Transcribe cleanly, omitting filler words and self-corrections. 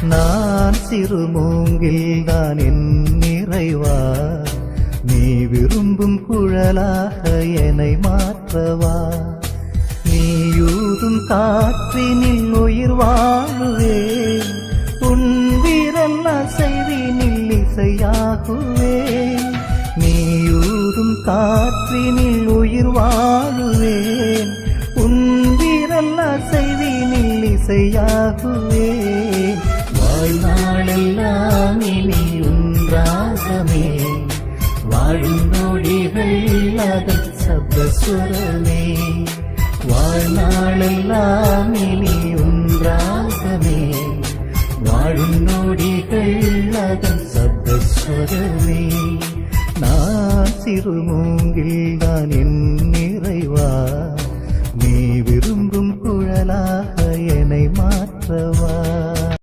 நான் சிறுமூங்கில் தான் என் நிறைவா, நீ விரும்பும் குழலாக என்னை மாற்றவா. நீயூதும் காற்றினில் உயிர் வாழுவேன், உன் விரல் அசைவினில் இசையாகுவேன். நீயூதும் காற்றினில் உயிர் வாழுவேன், உன் விரல் அசைவினில் இசையாகுவேன். வாழ்நாளெல்லாம் இனி உன்றாகமே, வாழும் நொடிகள் அதன் சப்தசுரமே. வாழ்நாளெல்லாம் இனி உன்றாகமே, வாழும் நொடிகள் அதன் சப்தசுரமே. நான் சிறுமூங்கில் தான் என்